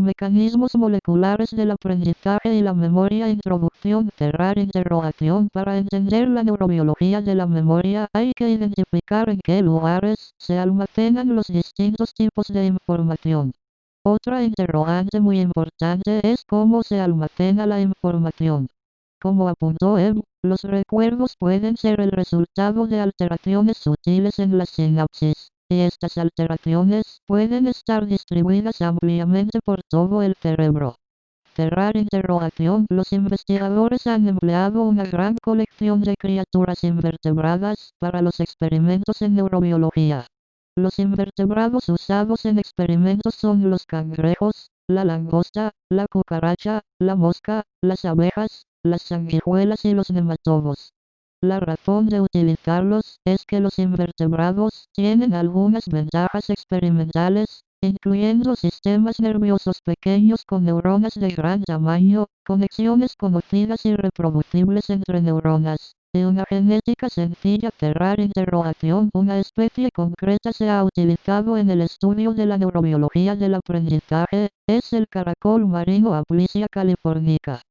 Mecanismos moleculares del aprendizaje y la memoria. Introducción. Cerrar interrogación. Para entender la neurobiología de la memoria, hay que identificar en qué lugares se almacenan los distintos tipos de información. Otra interrogante muy importante es cómo se almacena la información. Como apuntó Ebb, los recuerdos pueden ser el resultado de alteraciones sutiles en las sinapsis, y estas alteraciones pueden estar distribuidas ampliamente por todo el cerebro. Cerrar interrogación. Los investigadores han empleado una gran colección de criaturas invertebradas para los experimentos en neurobiología. Los invertebrados usados en experimentos son los cangrejos, la langosta, la cucaracha, la mosca, las abejas, las sanguijuelas y los nematobos. La razón de utilizarlos es que los invertebrados tienen algunas ventajas experimentales, incluyendo sistemas nerviosos pequeños con neuronas de gran tamaño, conexiones conocidas y reproducibles entre neuronas, y una genética sencilla. Cerrar interrogación. Una especie concreta se ha utilizado en el estudio de la neurobiología del aprendizaje, es el caracol marino Aplysia californica.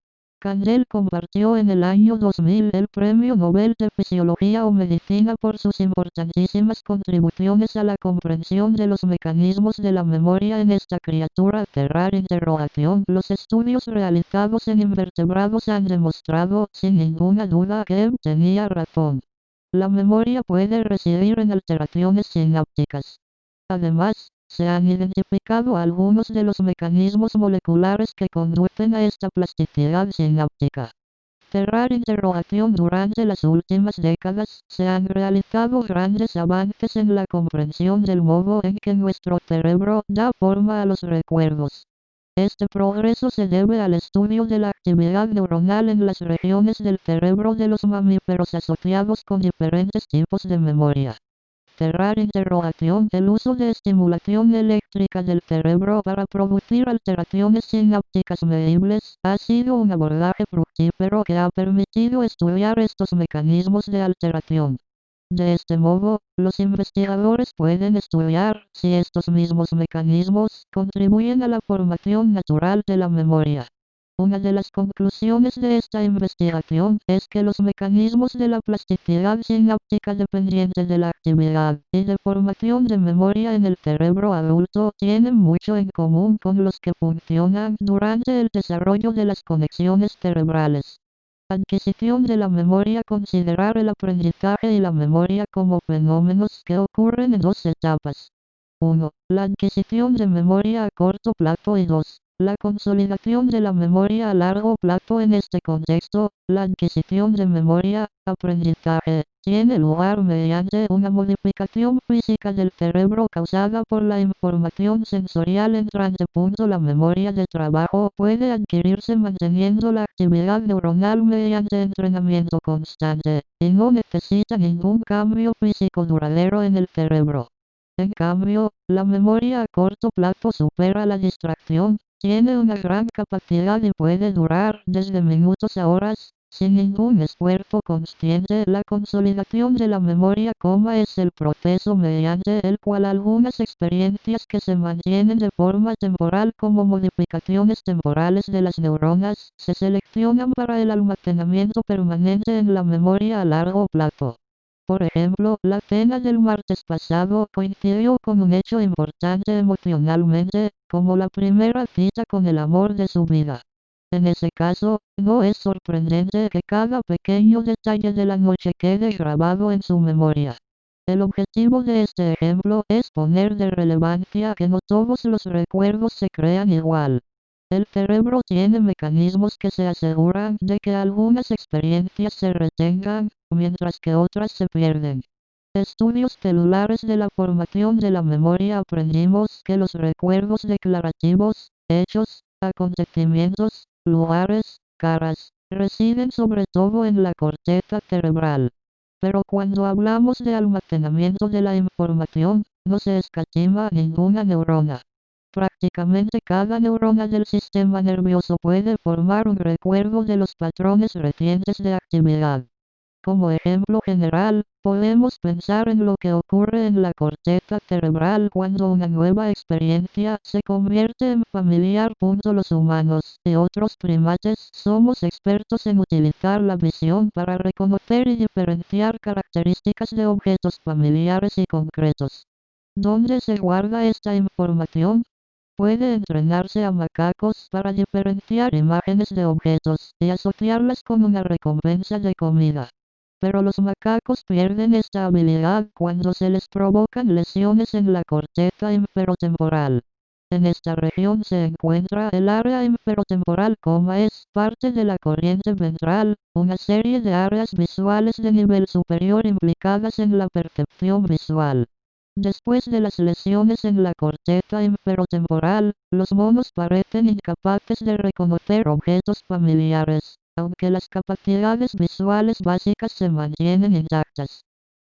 Kandel compartió en el año 2000 el Premio Nobel de Fisiología o Medicina por sus importantísimas contribuciones a la comprensión de los mecanismos de la memoria en esta criatura. Cerrar interrogación. Los estudios realizados en invertebrados han demostrado, sin ninguna duda, que Ebb tenía razón. La memoria puede residir en alteraciones sinápticas. Además, se han identificado algunos de los mecanismos moleculares que conducen a esta plasticidad sináptica. Cerrar interrogación. Durante las últimas décadas, se han realizado grandes avances en la comprensión del modo en que nuestro cerebro da forma a los recuerdos. Este progreso se debe al estudio de la actividad neuronal en las regiones del cerebro de los mamíferos asociados con diferentes tipos de memoria. Cerrar interrogación. El uso de estimulación eléctrica del cerebro para producir alteraciones sinápticas medibles ha sido un abordaje fructífero que ha permitido estudiar estos mecanismos de alteración. De este modo, los investigadores pueden estudiar si estos mismos mecanismos contribuyen a la formación natural de la memoria. Una de las conclusiones de esta investigación es que los mecanismos de la plasticidad sináptica dependiente de la actividad y de formación de memoria en el cerebro adulto tienen mucho en común con los que funcionan durante el desarrollo de las conexiones cerebrales. Adquisición de la memoria. Considerar el aprendizaje y la memoria como fenómenos que ocurren en dos etapas. 1. La adquisición de memoria a corto plazo y 2. La consolidación de la memoria a largo plazo. En este contexto, la adquisición de memoria, aprendizaje, tiene lugar mediante una modificación física del cerebro causada por la información sensorial entrante. La memoria de trabajo puede adquirirse manteniendo la actividad neuronal mediante entrenamiento constante, y no necesita ningún cambio físico duradero en el cerebro. En cambio, la memoria a corto plazo supera la distracción, tiene una gran capacidad y puede durar desde minutos a horas, sin ningún esfuerzo consciente. La consolidación de la memoria, es el proceso mediante el cual algunas experiencias que se mantienen de forma temporal como modificaciones temporales de las neuronas, se seleccionan para el almacenamiento permanente en la memoria a largo plazo. Por ejemplo, la cena del martes pasado coincidió con un hecho importante emocionalmente, como la primera cita con el amor de su vida. En ese caso, no es sorprendente que cada pequeño detalle de la noche quede grabado en su memoria. El objetivo de este ejemplo es poner de relevancia que no todos los recuerdos se crean igual. El cerebro tiene mecanismos que se aseguran de que algunas experiencias se retengan, mientras que otras se pierden. Estudios celulares de la formación de la memoria. Aprendimos que los recuerdos declarativos, hechos, acontecimientos, lugares, caras, residen sobre todo en la corteza cerebral. Pero cuando hablamos de almacenamiento de la información, no se escatima ninguna neurona. Prácticamente cada neurona del sistema nervioso puede formar un recuerdo de los patrones recientes de actividad. Como ejemplo general, podemos pensar en lo que ocurre en la corteza cerebral cuando una nueva experiencia se convierte en familiar. Los humanos y otros primates somos expertos en utilizar la visión para reconocer y diferenciar características de objetos familiares y concretos. ¿Dónde se guarda esta información? Puede entrenarse a macacos para diferenciar imágenes de objetos y asociarlas con una recompensa de comida. Pero los macacos pierden esta habilidad cuando se les provocan lesiones en la corteza inferotemporal. En esta región se encuentra el área inferotemporal, es parte de la corriente ventral, una serie de áreas visuales de nivel superior implicadas en la percepción visual. Después de las lesiones en la corteza inferotemporal, los monos parecen incapaces de reconocer objetos familiares, aunque las capacidades visuales básicas se mantienen intactas.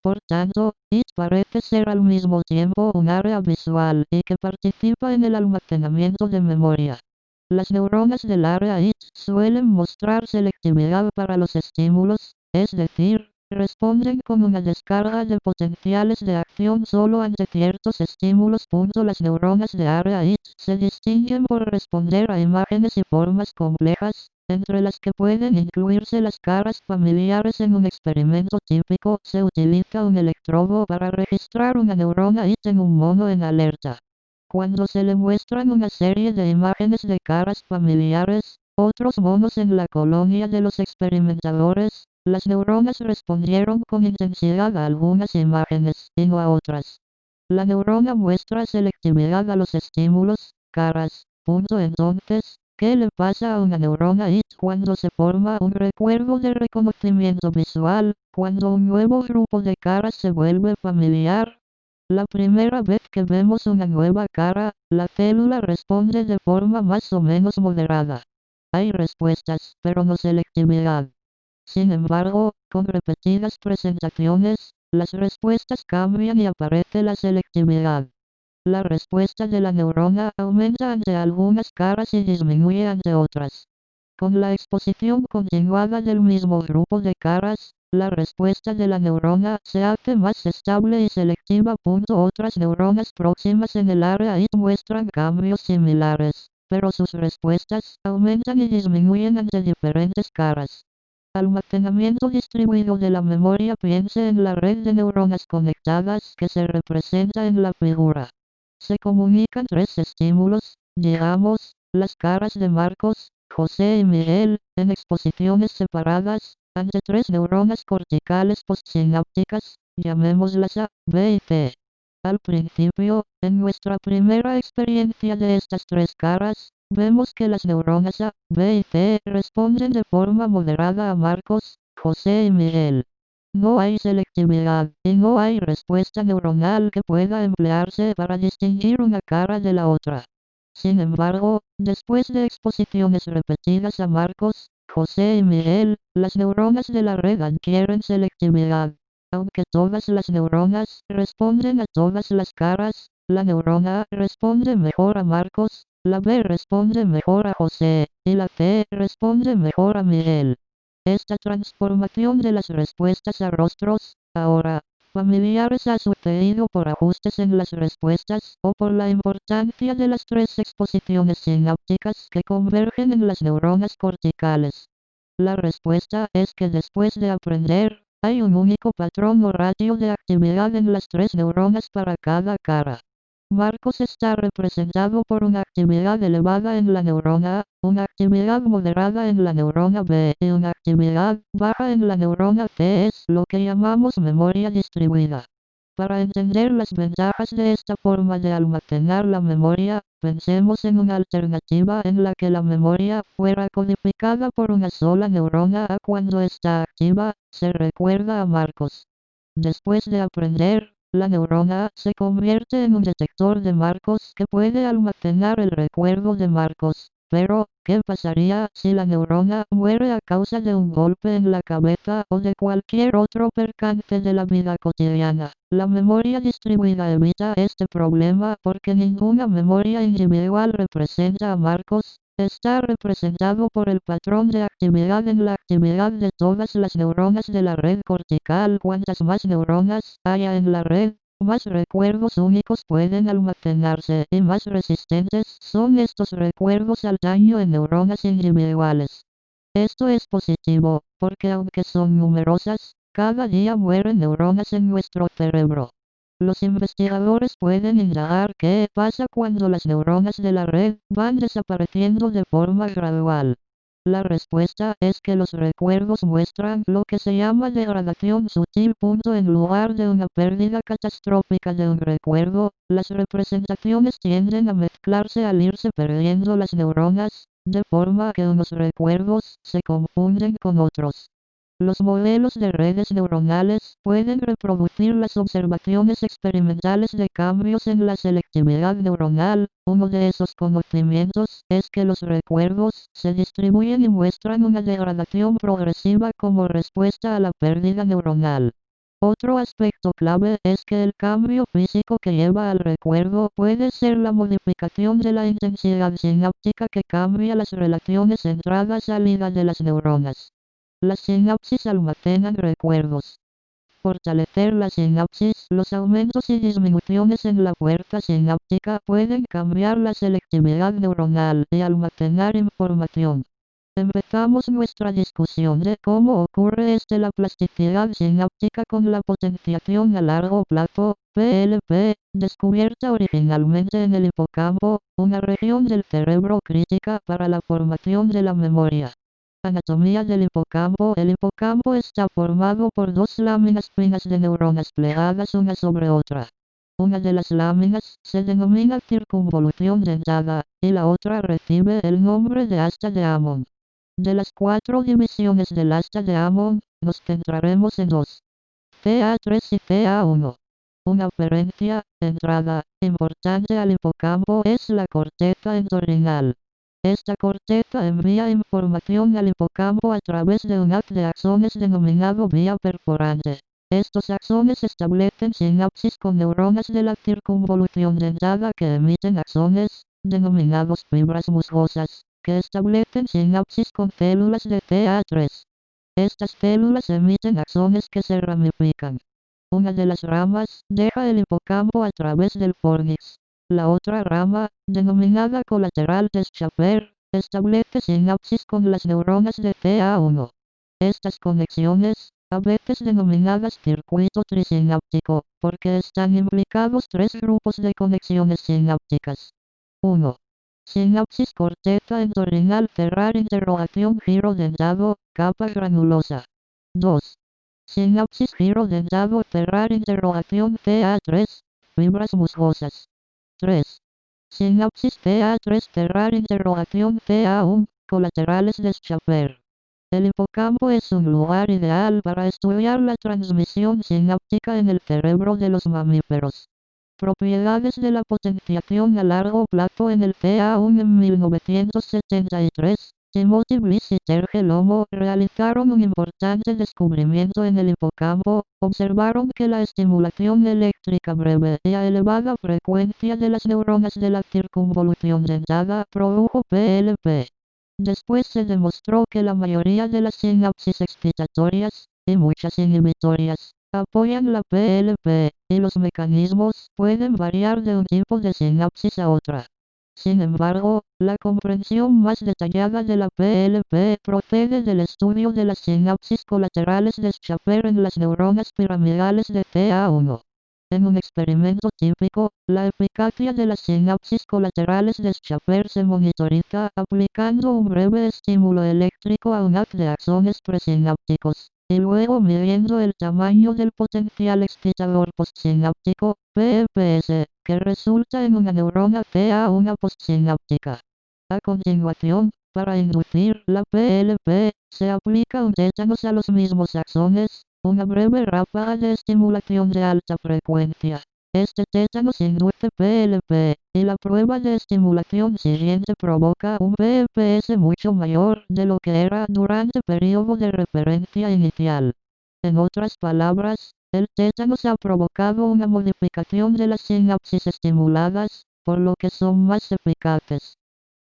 Por tanto, IT parece ser al mismo tiempo un área visual y que participa en el almacenamiento de memoria. Las neuronas del área IT suelen mostrar selectividad para los estímulos, es decir, responden con una descarga de potenciales de acción solo ante ciertos estímulos. Las neuronas de área IT se distinguen por responder a imágenes y formas complejas, entre las que pueden incluirse las caras familiares. En un experimento típico, se utiliza un electrodo para registrar una neurona IT en un mono en alerta. Cuando se le muestran una serie de imágenes de caras familiares, otros monos en la colonia de los experimentadores, las neuronas respondieron con intensidad a algunas imágenes y no a otras. La neurona muestra selectividad a los estímulos, caras. Entonces, ¿qué le pasa a una neurona IT cuando se forma un recuerdo de reconocimiento visual, cuando un nuevo grupo de caras se vuelve familiar? La primera vez que vemos una nueva cara, la célula responde de forma más o menos moderada. Hay respuestas, pero no selectividad. Sin embargo, con repetidas presentaciones, las respuestas cambian y aparece la selectividad. La respuesta de la neurona aumenta ante algunas caras y disminuye ante otras. Con la exposición continuada del mismo grupo de caras, la respuesta de la neurona se hace más estable y selectiva. Otras neuronas próximas en el área IT muestran cambios similares, pero sus respuestas aumentan y disminuyen ante diferentes caras. Almacenamiento distribuido de la memoria. Piense en la red de neuronas conectadas que se representa en la figura. Se comunican tres estímulos, digamos, las caras de Marcos, José y Miguel, en exposiciones separadas, ante tres neuronas corticales postsinápticas, llamémoslas A, B y C. Al principio, en nuestra primera experiencia de estas tres caras, vemos que las neuronas A, B y C responden de forma moderada a Marcos, José y Miguel. No hay selectividad, y no hay respuesta neuronal que pueda emplearse para distinguir una cara de la otra. Sin embargo, después de exposiciones repetidas a Marcos, José y Miguel, las neuronas de la red adquieren selectividad. Aunque todas las neuronas responden a todas las caras, la neurona A responde mejor a Marcos, la B responde mejor a José, y la C responde mejor a Miguel. Esta transformación de las respuestas a rostros, ahora familiares, ha sucedido por ajustes en las respuestas o por la importancia de las tres exposiciones sinápticas que convergen en las neuronas corticales. La respuesta es que después de aprender, hay un único patrón o ratio de actividad en las tres neuronas para cada cara. Marcos está representado por una actividad elevada en la neurona A, una actividad moderada en la neurona B y una actividad baja en la neurona C. Es lo que llamamos memoria distribuida. Para entender las ventajas de esta forma de almacenar la memoria, pensemos en una alternativa en la que la memoria fuera codificada por una sola neurona A. Cuando está activa, se recuerda a Marcos. Después de aprender, la neurona A se convierte en un detector de Marcos que puede almacenar el recuerdo de Marcos. Pero, ¿qué pasaría si la neurona muere a causa de un golpe en la cabeza o de cualquier otro percance de la vida cotidiana? La memoria distribuida evita este problema porque ninguna memoria individual representa a Marcos, Está representado por el patrón de actividad en la actividad de todas las neuronas de la red cortical. Cuantas más neuronas haya en la red, más recuerdos únicos pueden almacenarse y más resistentes son estos recuerdos al daño en neuronas individuales. Esto es positivo, porque aunque son numerosas, cada día mueren neuronas en nuestro cerebro. Los investigadores pueden indagar qué pasa cuando las neuronas de la red van desapareciendo de forma gradual. La respuesta es que los recuerdos muestran lo que se llama degradación sutil. En lugar de una pérdida catastrófica de un recuerdo, las representaciones tienden a mezclarse al irse perdiendo las neuronas, de forma que unos recuerdos se confunden con otros. Los modelos de redes neuronales pueden reproducir las observaciones experimentales de cambios en la selectividad neuronal. Uno de esos conocimientos es que los recuerdos se distribuyen y muestran una degradación progresiva como respuesta a la pérdida neuronal. Otro aspecto clave es que el cambio físico que lleva al recuerdo puede ser la modificación de la intensidad sináptica que cambia las relaciones entrada-salida de las neuronas. Las sinapsis almacenan recuerdos. Fortalecer la sinapsis. Los aumentos y disminuciones en la fuerza sináptica pueden cambiar la selectividad neuronal y almacenar información. Empezamos nuestra discusión de cómo ocurre la plasticidad sináptica con la potenciación a largo plazo, PLP, descubierta originalmente en el hipocampo, una región del cerebro crítica para la formación de la memoria. Anatomía del hipocampo. El hipocampo está formado por dos láminas finas de neuronas plegadas una sobre otra. Una de las láminas se denomina circunvolución dentada, y la otra recibe el nombre de asta de Hammond. De las 4 divisiones del asta de Hammond, nos centraremos en dos: CA3 y CA1. Una referencia, entrada, importante al hipocampo es la corteza entorrinal. Esta corteza envía información al hipocampo a través de un haz de axones denominado vía perforante. Estos axones establecen sinapsis con neuronas de la circunvolución dentada que emiten axones, denominados fibras musgosas, que establecen sinapsis con células de CA3. Estas células emiten axones que se ramifican. Una de las ramas deja el hipocampo a través del fornix. La otra rama, denominada colateral de Schaeffer, establece sinapsis con las neuronas de CA1. Estas conexiones, a veces denominadas circuito trisináptico, porque están implicados 3 grupos de conexiones sinápticas. 1. Sinapsis corteza entorrinal cerrar giro dentado, capa granulosa. 2. Sinapsis giro dentado cerrar CA3, fibras musgosas. 3. Sinapsis CA3 cerrar CA1, colaterales de Schaeffer. El hipocampo es un lugar ideal para estudiar la transmisión sináptica en el cerebro de los mamíferos. Propiedades de la potenciación a largo plazo en el CA1. En 1973, Timothy Bliss y Serge Lomo realizaron un importante descubrimiento en el hipocampo. Observaron que la estimulación eléctrica breve y a elevada frecuencia de las neuronas de la circunvolución dentada produjo PLP. Después se demostró que la mayoría de las sinapsis excitatorias, y muchas inhibitorias, apoyan la PLP, y los mecanismos pueden variar de un tipo de sinapsis a otra. Sin embargo, la comprensión más detallada de la PLP procede del estudio de las sinapsis colaterales de Schaeffer en las neuronas piramidales de CA1. En un experimento típico, la eficacia de las sinapsis colaterales de Schaeffer se monitoriza aplicando un breve estímulo eléctrico a un haz de axones presinápticos, y luego midiendo el tamaño del potencial excitador postsináptico, PEPS, que resulta en una neurona CA1 postsináptica. A continuación, para inducir la PLP, se aplica un tétanos a los mismos axones, una breve ráfaga de estimulación de alta frecuencia. Este tétanos induce PLP, y la prueba de estimulación siguiente provoca un PEPS mucho mayor de lo que era durante periodo de referencia inicial. En otras palabras, el tétanos ha provocado una modificación de las sinapsis estimuladas, por lo que son más eficaces.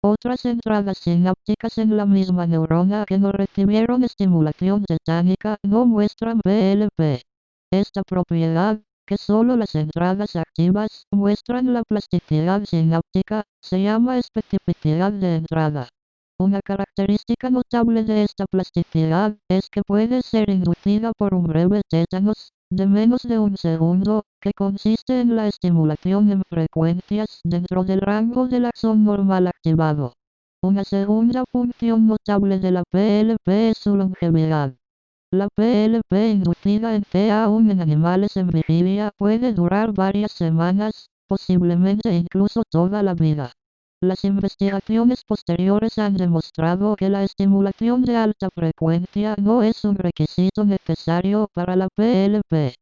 Otras entradas sinápticas en la misma neurona que no recibieron estimulación tetánica no muestran PLP. Esta propiedad, que solo las entradas activas muestran la plasticidad sináptica, se llama especificidad de entrada. Una característica notable de esta plasticidad es que puede ser inducida por un breve tétanos, de menos de un segundo, que consiste en la estimulación en frecuencias dentro del rango del axón normal activado. Una segunda función notable de la PLP es su longevidad. La PLP inducida en CA1 en animales en vigilia puede durar varias semanas, posiblemente incluso toda la vida. Las investigaciones posteriores han demostrado que la estimulación de alta frecuencia no es un requisito necesario para la PLP.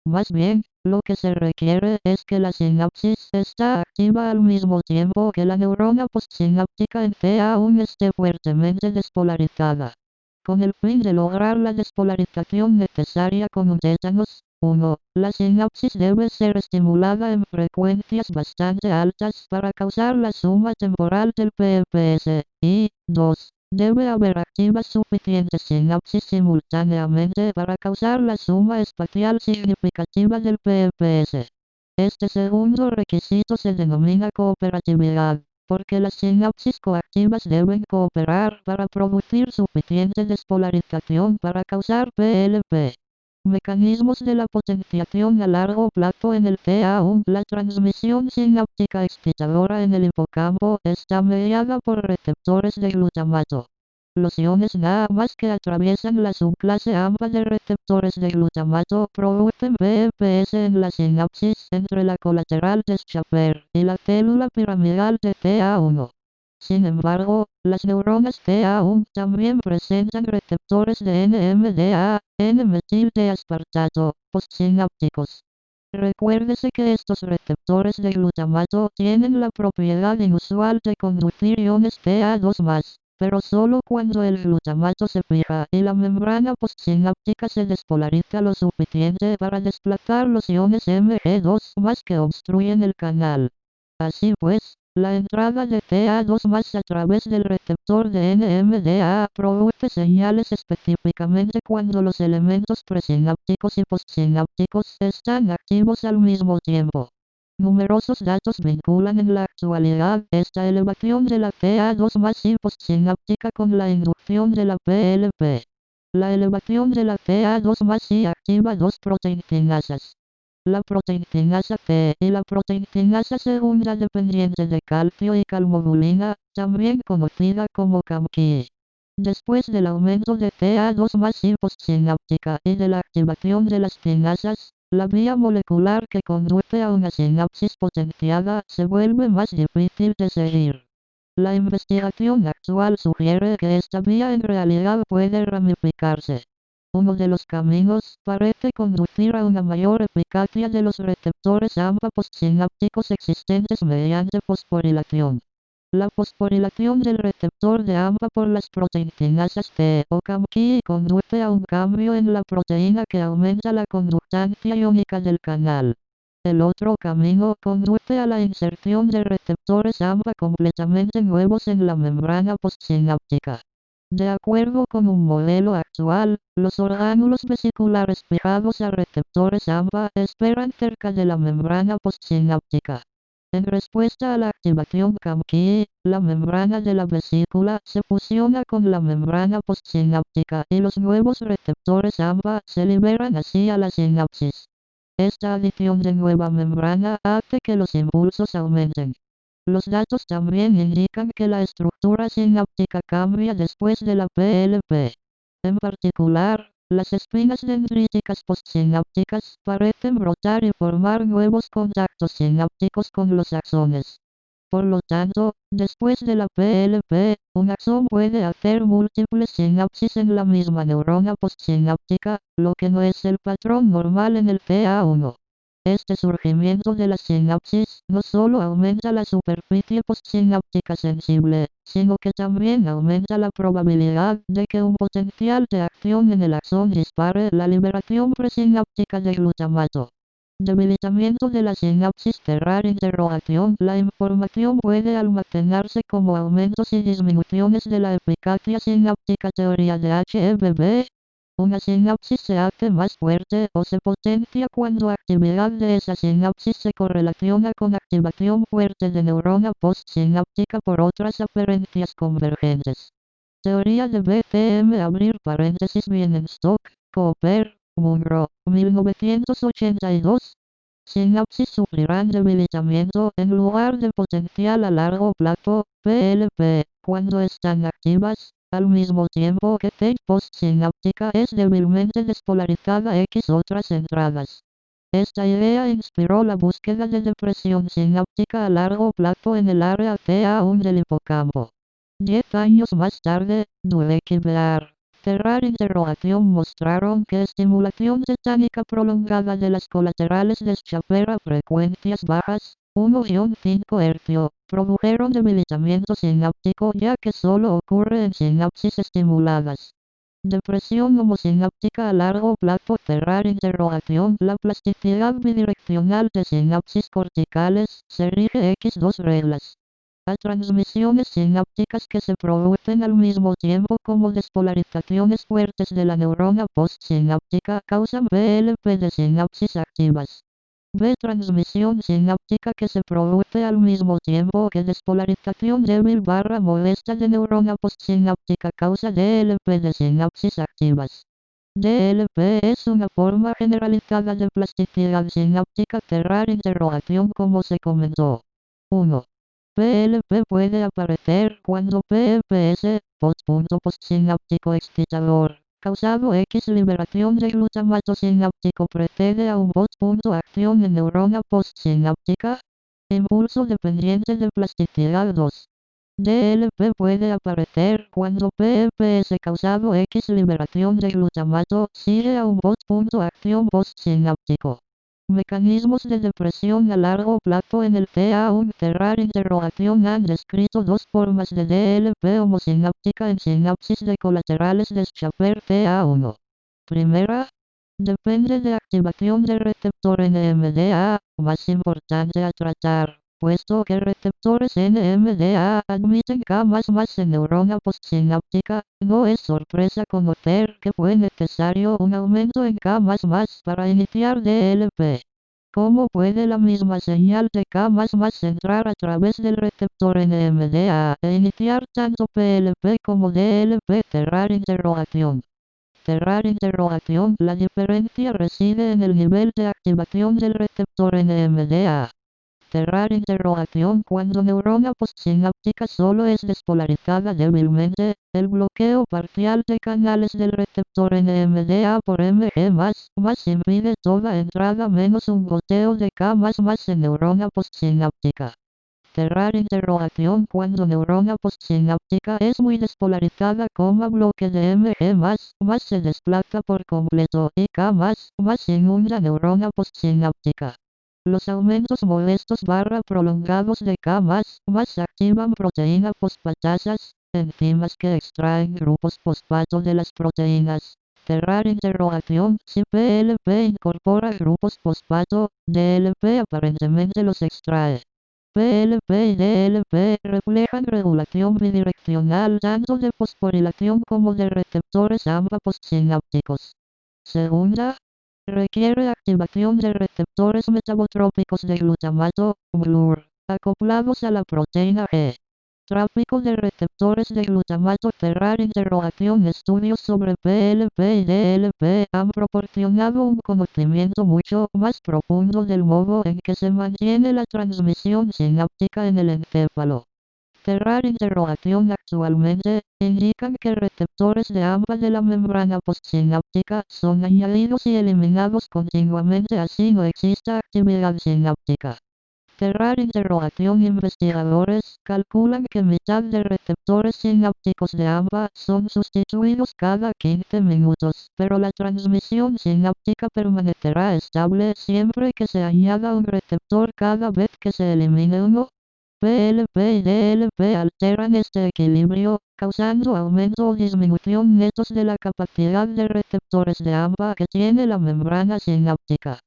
Más bien, lo que se requiere es que la sinapsis está activa al mismo tiempo que la neurona postsináptica en CA1 esté fuertemente despolarizada. Con el fin de lograr la despolarización necesaria con un tétanos, 1. La sinapsis debe ser estimulada en frecuencias bastante altas para causar la suma temporal del PPS, y 2. Debe haber activas suficientes sinapsis simultáneamente para causar la suma espacial significativa del PPS. Este segundo requisito se denomina cooperatividad, porque las sinapsis coactivas deben cooperar para producir suficiente despolarización para causar PLP. Mecanismos de la potenciación a largo plazo en el CA1. La transmisión sináptica excitadora en el hipocampo está mediada por receptores de glutamato. Los iones NA+ que atraviesan la subclase AMPA de receptores de glutamato producen PPS en la sinapsis entre la colateral de Schaeffer y la célula piramidal de CA1. Sin embargo, las neuronas CA1 también presentan receptores de NMDA, N-metil-D-aspartato, postsinápticos. Recuérdese que estos receptores de glutamato tienen la propiedad inusual de conducir iones CA2+, pero solo cuando el glutamato se fija y la membrana postsináptica se despolariza lo suficiente para desplazar los iones Mg2+ que obstruyen el canal. Así pues, la entrada de CA2+ a través del receptor de NMDA produce señales específicamente cuando los elementos presinápticos y postsinápticos están activos al mismo tiempo. Numerosos datos vinculan en la actualidad esta elevación de la CA2+ y postsináptica con la inducción de la PLP. La elevación de la CA2+ y activa dos proteinkinasas. La proteinkinasa C y la proteinkinasa segunda dependiente de calcio y calmodulina, también conocida como CAMKI. Después del aumento de CA2+ y postsináptica y de la activación de las kinasas, la vía molecular que conduce a una sinapsis potenciada se vuelve más difícil de seguir. La investigación actual sugiere que esta vía en realidad puede ramificarse. Uno de los caminos parece conducir a una mayor eficacia de los receptores AMPA postsinápticos existentes mediante fosforilación. La fosforilación del receptor de AMPA por las proteinkinasas C o CAMKI conduce a un cambio en la proteína que aumenta la conductancia iónica del canal. El otro camino conduce a la inserción de receptores AMPA completamente nuevos en la membrana postsináptica. De acuerdo con un modelo actual, los orgánulos vesiculares fijados a receptores AMPA esperan cerca de la membrana postsináptica. En respuesta a la activación CAMKI, la membrana de la vesícula se fusiona con la membrana postsináptica y los nuevos receptores AMPA se liberan así a la sinapsis. Esta adición de nueva membrana hace que los impulsos aumenten. Los datos también indican que la estructura sináptica cambia después de la PLP. En particular, las espinas dendríticas postsinápticas parecen brotar y formar nuevos contactos sinápticos con los axones. Por lo tanto, después de la PLP, un axón puede hacer múltiples sinapsis en la misma neurona postsináptica, lo que no es el patrón normal en el CA1. Este surgimiento de la sinapsis no solo aumenta la superficie postsináptica sensible, sino que también aumenta la probabilidad de que un potencial de acción en el axón dispare la liberación presináptica de glutamato. Debilitamiento de la sinapsis. Cerrar interrogación. La información puede almacenarse como aumentos y disminuciones de la eficacia sináptica. Teoría de HEBB. Una sinapsis se hace más fuerte o se potencia cuando actividad de esa sinapsis se correlaciona con activación fuerte de neurona postsináptica por otras aferencias convergentes. Teoría de BCM. Abrir paréntesis. Bienenstock, Cooper, Munro, 1982. Sinapsis sufrirán debilitamiento en lugar de potencial a largo plazo, PLP, cuando están activas, al mismo tiempo que C postsináptica es débilmente despolarizada X otras entradas. Esta idea inspiró la búsqueda de depresión sináptica a largo plazo en el área CA1 del hipocampo. 10 años más tarde, Dweck y Bear. Cerrar interrogación mostraron que estimulación tetánica prolongada de las colaterales de Schaffer a frecuencias bajas, 1,5 Hz, produjeron debilitamiento sináptico ya que solo ocurre en sinapsis estimuladas. Depresión homosináptica a largo plazo. Cerrar interrogación. La plasticidad bidireccional de sinapsis corticales se rige X2 reglas. A transmisiones sinápticas que se producen al mismo tiempo como despolarizaciones fuertes de la neurona postsináptica causan VLP de sinapsis activas. B. Transmisión sináptica que se produce al mismo tiempo que despolarización débil barra molesta de neurona postsináptica causa DLP de sinapsis activas. DLP es una forma generalizada de plasticidad sináptica. Cerrar interrogación como se comentó. 1. PLP puede aparecer cuando PEPS, postsináptico excitador, causado X liberación de glutamato sináptico precede a un acción en neurona postsináptica. Impulso dependiente de plasticidad 2. DLP puede aparecer cuando PEPS causado X liberación de glutamato sigue a un acción postsináptico. Mecanismos de depresión a largo plazo en el CA1. Cerrar interrogación. Han descrito dos formas de DLP homosináptica en sinapsis de colaterales de Schaffer CA1. Primera, depende de activación del receptor NMDA, más importante a tratar, puesto que receptores NMDA admiten K++ en neurona postsináptica. No es sorpresa conocer que fue necesario un aumento en K++ para iniciar DLP. ¿Cómo puede la misma señal de K++ entrar a través del receptor NMDA e iniciar tanto PLP como DLP? Cerrar interrogación. Cerrar interrogación. La diferencia reside en el nivel de activación del receptor NMDA. Cerrar interrogación. Cuando neurona postsináptica solo es despolarizada débilmente, el bloqueo parcial de canales del receptor NMDA por Mg+, impide toda entrada menos un goteo de K++ en neurona postsináptica. Cerrar interrogación. Cuando neurona postsináptica es muy despolarizada, bloque de Mg+, se desplaza por completo y K+, inunda neurona postsináptica. Los aumentos molestos barra prolongados de K++ activan proteína fosfatasas, enzimas que extraen grupos fosfato de las proteínas. Cerrar interrogación. Si PLP incorpora grupos fosfato, DLP aparentemente los extrae. PLP y DLP reflejan regulación bidireccional tanto de fosforilación como de receptores AMPA postsinápticos. Segunda, requiere activación de receptores metabotrópicos de glutamato, MLUR, acoplados a la proteína G. Tráfico de receptores de glutamato. Cerrar interrogación. Estudios sobre PLP y DLP han proporcionado un conocimiento mucho más profundo del modo en que se mantiene la transmisión sináptica en el encéfalo. Cerrar interrogación. Actualmente, indican que receptores de AMPA de la membrana postsináptica son añadidos y eliminados continuamente así no exista actividad sináptica. Cerrar interrogación. Investigadores calculan que mitad de receptores sinápticos de AMPA son sustituidos cada 15 minutos, pero la transmisión sináptica permanecerá estable siempre que se añada un receptor cada vez que se elimine uno. PLP y DLP alteran este equilibrio, causando aumento o disminución netos de la capacidad de receptores de AMPA que tiene la membrana sináptica.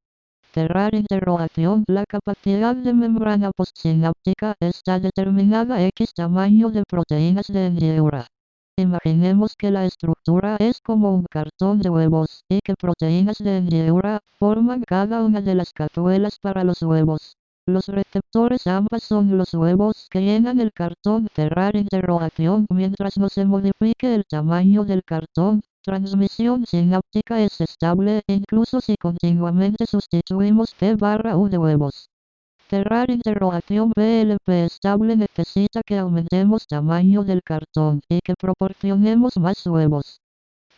Cerrar interrogación. La capacidad de membrana postsináptica está determinada X tamaño de proteínas de hendidura. Imaginemos que la estructura es como un cartón de huevos y que proteínas de hendidura forman cada una de las cazuelas para los huevos. Los receptores ambas son los huevos que llenan el cartón. Cerrar interrogación. Mientras no se modifique el tamaño del cartón, transmisión sináptica es estable, incluso si continuamente sustituimos P/U de huevos. Cerrar interrogación. PLP estable necesita que aumentemos tamaño del cartón y que proporcionemos más huevos.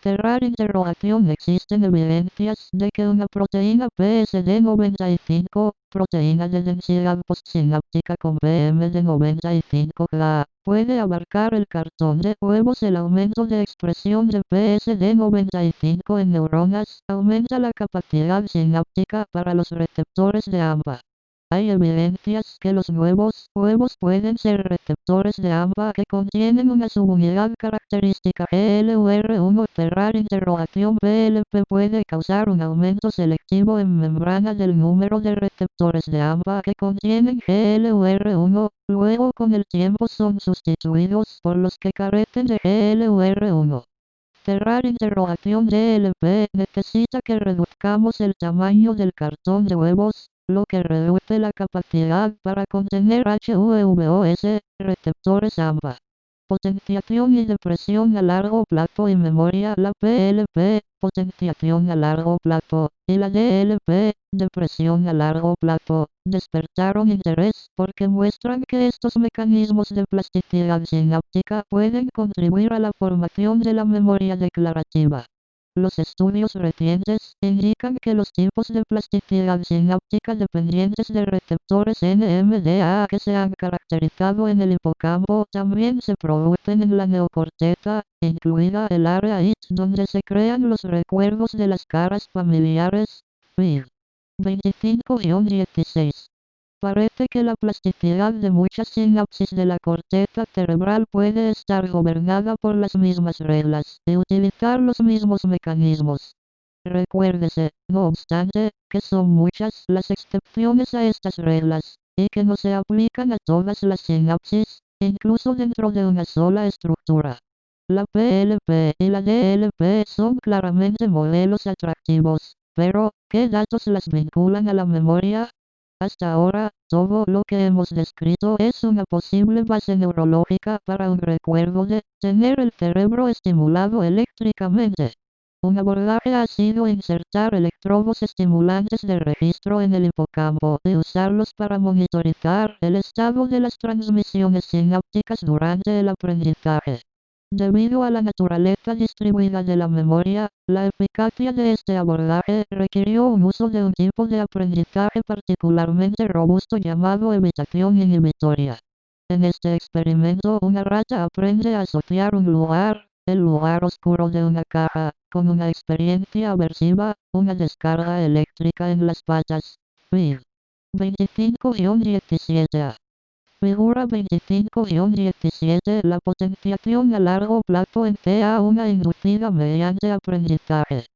Cerrar interrogación. Existen evidencias de que una proteína PSD95, proteína de densidad postsináptica con PM de 95 Ga, puede abarcar el cartón de huevos. El aumento de expresión de PSD95 en neuronas aumenta la capacidad sináptica para los receptores de AMPA. Hay evidencias que los nuevos huevos pueden ser receptores de AMPA que contienen una subunidad característica GLUR1. Cerrar interrogación. PLP puede causar un aumento selectivo en membrana del número de receptores de AMPA que contienen GLUR1, luego con el tiempo son sustituidos por los que carecen de GLUR1. Cerrar interrogación. DLP necesita que reduzcamos el tamaño del cartón de huevos, lo que reduce la capacidad para contener HUVOS, receptores AMPA. Potenciación y depresión a largo plazo y memoria. La PLP, potenciación a largo plazo, y la DLP, depresión a largo plazo, despertaron interés porque muestran que estos mecanismos de plasticidad sináptica pueden contribuir a la formación de la memoria declarativa. Los estudios recientes indican que los tipos de plasticidad sináptica dependientes de receptores NMDA que se han caracterizado en el hipocampo también se producen en la neocorteza, incluida el área IT donde se crean los recuerdos de las caras familiares. Fig. 25-16. Parece que la plasticidad de muchas sinapsis de la corteza cerebral puede estar gobernada por las mismas reglas y utilizar los mismos mecanismos. Recuérdese, no obstante, que son muchas las excepciones a estas reglas, y que no se aplican a todas las sinapsis, incluso dentro de una sola estructura. La PLP y la DLP son claramente modelos atractivos, pero, ¿qué datos las vinculan a la memoria? Hasta ahora, todo lo que hemos descrito es una posible base neurológica para un recuerdo de tener el cerebro estimulado eléctricamente. Un abordaje ha sido insertar electrodos estimulantes de registro en el hipocampo y usarlos para monitorizar el estado de las transmisiones sinápticas durante el aprendizaje. Debido a la naturaleza distribuida de la memoria, la eficacia de este abordaje requirió un uso de un tipo de aprendizaje particularmente robusto llamado evitación inhibitoria. En este experimento, una rata aprende a asociar un lugar, el lugar oscuro de una caja, con una experiencia aversiva, una descarga eléctrica en las patas. Fig. 25-17a. Figura 25-17. La potenciación a largo plazo en CA1 inducida mediante aprendizaje.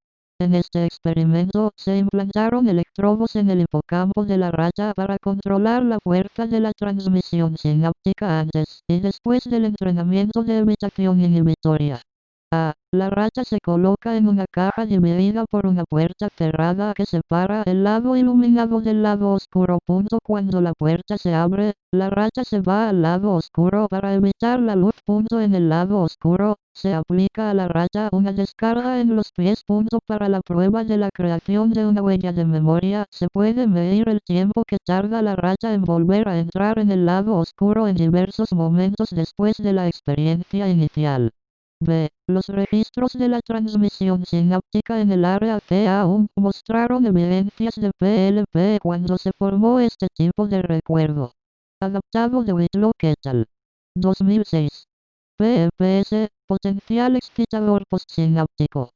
En este experimento, se implantaron electrodos en el hipocampo de la rata para controlar la fuerza de la transmisión sináptica antes y después del entrenamiento de evitación inhibitoria. La rata se coloca en una caja dividida por una puerta cerrada que separa el lado iluminado del lado oscuro. Cuando la puerta se abre, la rata se va al lado oscuro para evitar la luz. En el lado oscuro, se aplica a la rata una descarga en los pies. Para la prueba de la creación de una huella de memoria, se puede medir el tiempo que tarda la rata en volver a entrar en el lado oscuro en diversos momentos después de la experiencia inicial. B. Los registros de la transmisión sináptica en el área CA1 mostraron evidencias de PLP cuando se formó este tipo de recuerdo. Adaptado de Whitlock et al. 2006. PEPS, potencial excitador postsináptico.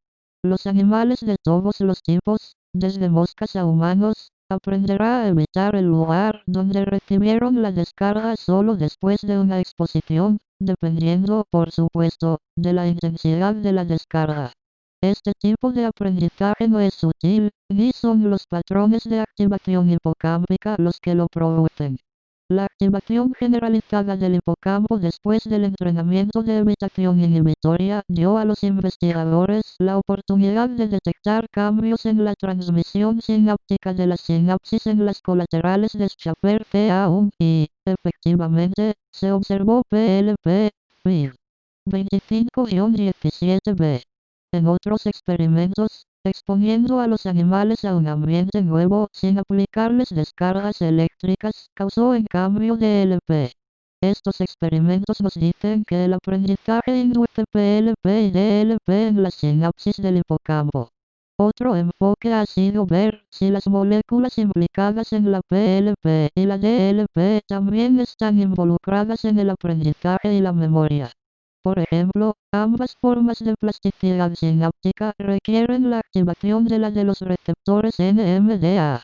Los animales de todos los tipos, desde moscas a humanos, aprenderá a evitar el lugar donde recibieron la descarga solo después de una exposición, dependiendo, por supuesto, de la intensidad de la descarga. Este tipo de aprendizaje no es sutil, ni son los patrones de activación hipocámbica los que lo producen. La activación generalizada del hipocampo después del entrenamiento de evitación inhibitoria dio a los investigadores la oportunidad de detectar cambios en la transmisión sináptica de las sinapsis en las colaterales de Schaffer CA1 y, efectivamente, se observó PLP, PIR 25-17b. En otros experimentos, exponiendo a los animales a un ambiente nuevo sin aplicarles descargas eléctricas, causó en cambio DLP. Estos experimentos nos dicen que el aprendizaje induce PLP y DLP en las sinapsis del hipocampo. Otro enfoque ha sido ver si las moléculas implicadas en la PLP y la DLP también están involucradas en el aprendizaje y la memoria. Por ejemplo, ambas formas de plasticidad sináptica requieren la activación de la de los receptores NMDA.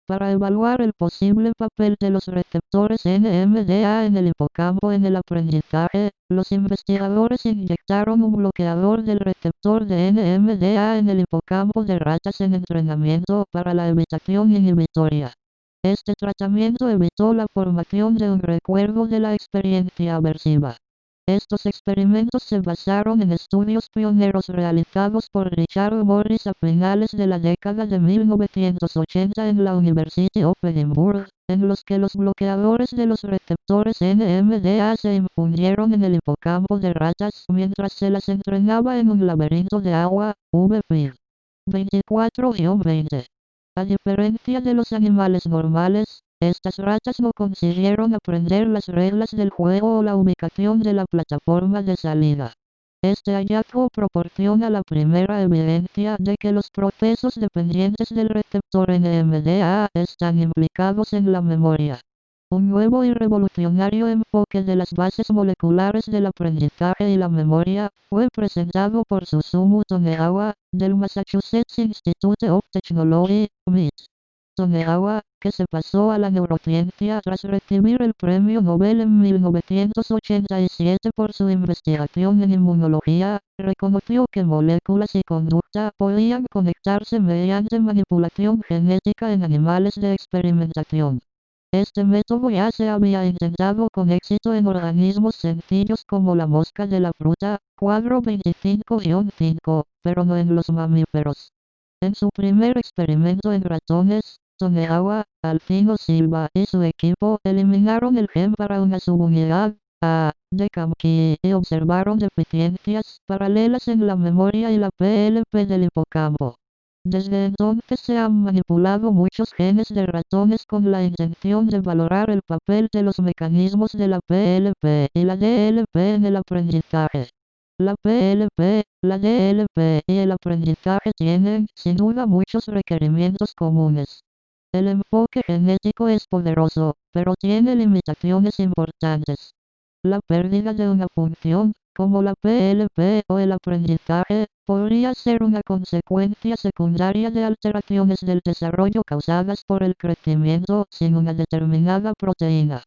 Para evaluar el posible papel de los receptores NMDA en el hipocampo en el aprendizaje, los investigadores inyectaron un bloqueador del receptor de NMDA en el hipocampo de ratas en entrenamiento para la evitación inhibitoria. Este tratamiento evitó la formación de un recuerdo de la experiencia aversiva. Estos experimentos se basaron en estudios pioneros realizados por Richard Morris a finales de la década de 1980 en la University of Edinburgh, en los que los bloqueadores de los receptores NMDA se infundieron en el hipocampo de ratas mientras se las entrenaba en un laberinto de agua, VPIR 24-20. A diferencia de los animales normales, estas ratas no consiguieron aprender las reglas del juego o la ubicación de la plataforma de salida. Este hallazgo proporciona la primera evidencia de que los procesos dependientes del receptor NMDA están implicados en la memoria. Un nuevo y revolucionario enfoque de las bases moleculares del aprendizaje y la memoria fue presentado por Susumu Tonegawa, del Massachusetts Institute of Technology, MIT. Tonegawa, que se pasó a la neurociencia tras recibir el premio Nobel en 1987 por su investigación en inmunología, reconoció que moléculas y conducta podían conectarse mediante manipulación genética en animales de experimentación. Este método ya se había intentado con éxito en organismos sencillos como la mosca de la fruta, cuadro 25-5, pero no en los mamíferos. En su primer experimento en ratones, Tonegawa, Alfino Silva y su equipo eliminaron el gen para una subunidad A de Camki y observaron deficiencias paralelas en la memoria y la PLP del hipocampo. Desde entonces se han manipulado muchos genes de ratones con la intención de valorar el papel de los mecanismos de la PLP y la DLP en el aprendizaje. La PLP, la DLP y el aprendizaje tienen, sin duda, muchos requerimientos comunes. El enfoque genético es poderoso, pero tiene limitaciones importantes. La pérdida de una función, como la PLP o el aprendizaje, podría ser una consecuencia secundaria de alteraciones del desarrollo causadas por el crecimiento sin una determinada proteína.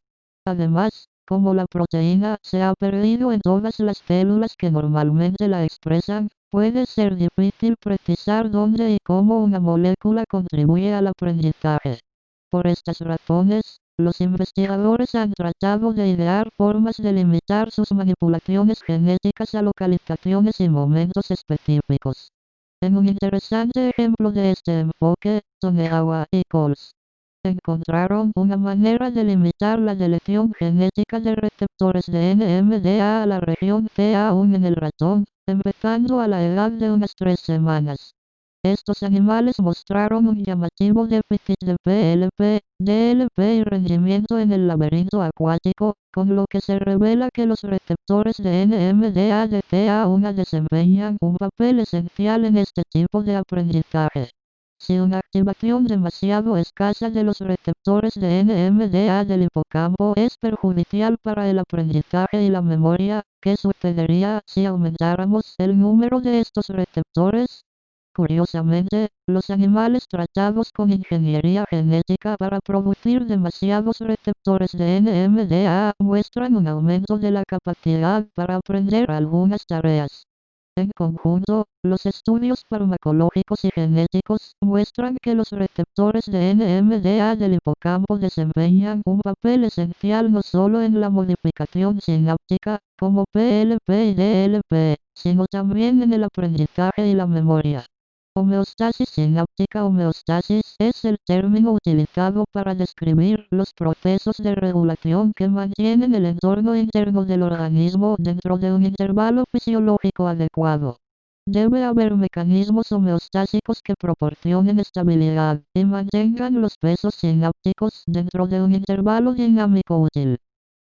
Además, como la proteína se ha perdido en todas las células que normalmente la expresan, puede ser difícil precisar dónde y cómo una molécula contribuye al aprendizaje. Por estas razones, los investigadores han tratado de idear formas de limitar sus manipulaciones genéticas a localizaciones y momentos específicos. En un interesante ejemplo de este enfoque, Tonegawa y Coles encontraron una manera de limitar la deleción genética de receptores de NMDA a la región CA1 en el ratón, empezando a la edad de unas 3 semanas. Estos animales mostraron un llamativo déficit de PLP, DLP y rendimiento en el laberinto acuático, con lo que se revela que los receptores de NMDA de CA1 desempeñan un papel esencial en este tipo de aprendizaje. Si una activación demasiado escasa de los receptores de NMDA del hipocampo es perjudicial para el aprendizaje y la memoria, ¿qué sucedería si aumentáramos el número de estos receptores? Curiosamente, los animales tratados con ingeniería genética para producir demasiados receptores de NMDA muestran un aumento de la capacidad para aprender algunas tareas. En conjunto, los estudios farmacológicos y genéticos muestran que los receptores de NMDA del hipocampo desempeñan un papel esencial no solo en la modificación sináptica, como PLP y DLP, sino también en el aprendizaje y la memoria. Homeostasis sináptica. Homeostasis es el término utilizado para describir los procesos de regulación que mantienen el entorno interno del organismo dentro de un intervalo fisiológico adecuado. Debe haber mecanismos homeostásicos que proporcionen estabilidad y mantengan los pesos sinápticos dentro de un intervalo dinámico útil.